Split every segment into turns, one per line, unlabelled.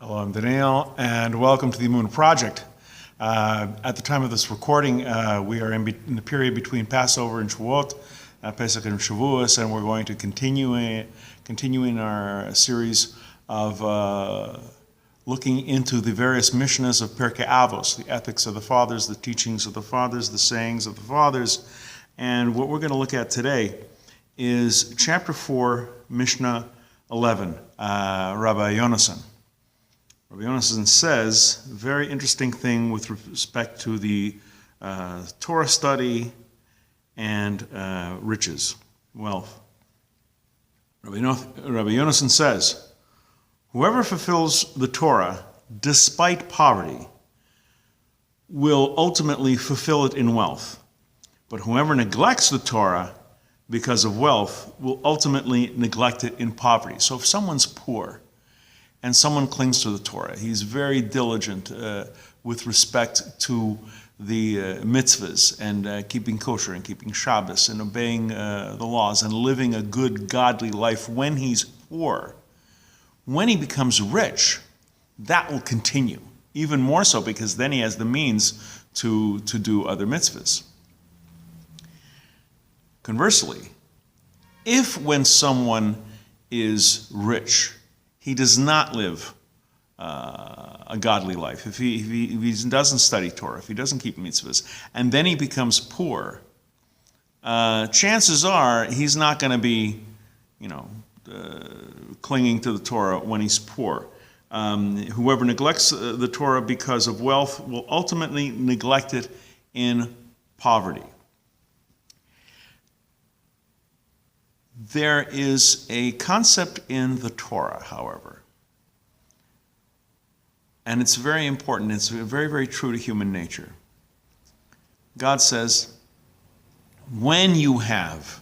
Hello, I'm Daniel, and welcome to the Emunah Project. At the time of this recording, we are in the period between Passover and Shavuot, Pesach and Shavuos, and we're going to continue in our series of looking into the various Mishnahs of Pirkei Avos, the ethics of the fathers, the teachings of the fathers, the sayings of the fathers. And what we're going to look at today is chapter 4, Mishnah 11, Rabbi Yonasan. Rabbi Yonasan says a very interesting thing with respect to the Torah study and riches, wealth. Rabbi Yonasan says, whoever fulfills the Torah despite poverty will ultimately fulfill it in wealth. But whoever neglects the Torah because of wealth will ultimately neglect it in poverty. So if someone's poor and someone clings to the Torah, he's very diligent with respect to the mitzvahs and keeping kosher and keeping Shabbos and obeying the laws and living a good, godly life when he's poor. When he becomes rich, that will continue, even more so because then he has the means to do other mitzvahs. Conversely, if when someone is rich, he does not live a godly life, if he doesn't study Torah, if he doesn't keep mitzvahs, and then he becomes poor, chances are he's not going to be, clinging to the Torah when he's poor. Whoever neglects the Torah because of wealth will ultimately neglect it in poverty. There is a concept in the Torah, however, and it's very important. It's very, very true to human nature. God says, when you have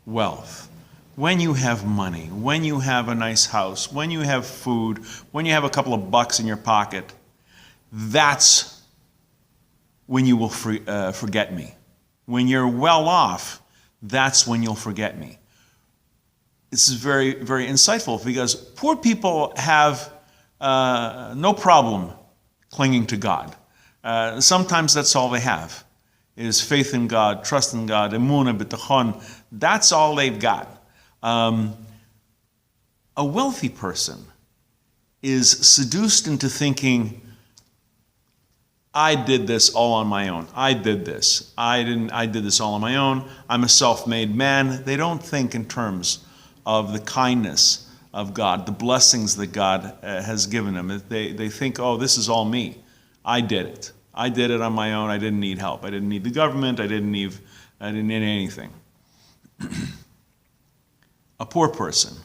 wealth, when you have money, when you have a nice house, when you have food, when you have a couple of bucks in your pocket, that's when you will forget me. When you're well off, that's when you'll forget me. This is very, very insightful because poor people have no problem clinging to God. Sometimes that's all they have, is faith in God, trust in God, emunah, bitachon. That's all they've got. A wealthy person is seduced into thinking, I did this all on my own. I did this. I did this all on my own. I'm a self-made man. They don't think in terms of the kindness of God, the blessings that God has given them. They think, oh, this is all me. I did it. I did it on my own. I didn't need help. I didn't need the government. I didn't need anything. A poor person,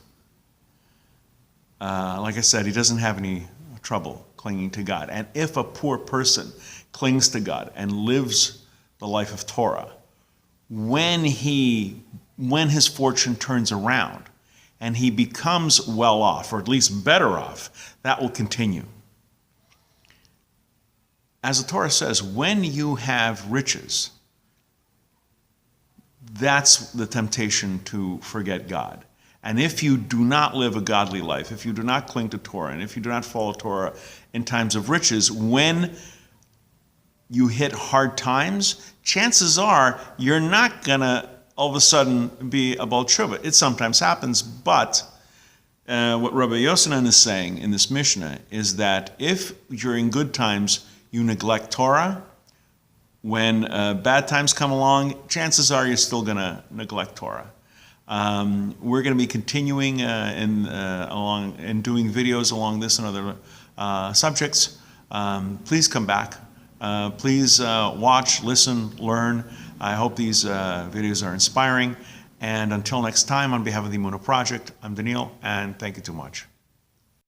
like I said, he doesn't have any trouble clinging to God. And if a poor person clings to God and lives the life of Torah, when his fortune turns around and he becomes well off, or at least better off, that will continue. As the Torah says, when you have riches, that's the temptation to forget God. And if you do not live a godly life, if you do not cling to Torah, and if you do not follow Torah in times of riches, when you hit hard times, chances are you're not going to all of a sudden be a Baalei Tshuva. It sometimes happens, but what Rabbi Yonasan is saying in this Mishnah is that if during good times you neglect Torah, when bad times come along, chances are you're still going to neglect Torah. We're going to be continuing and doing videos along this and other subjects. Please come back. Please watch, listen, learn. I hope these videos are inspiring. And until next time, on behalf of the Emunah Project, I'm Daniel, and thank you too much.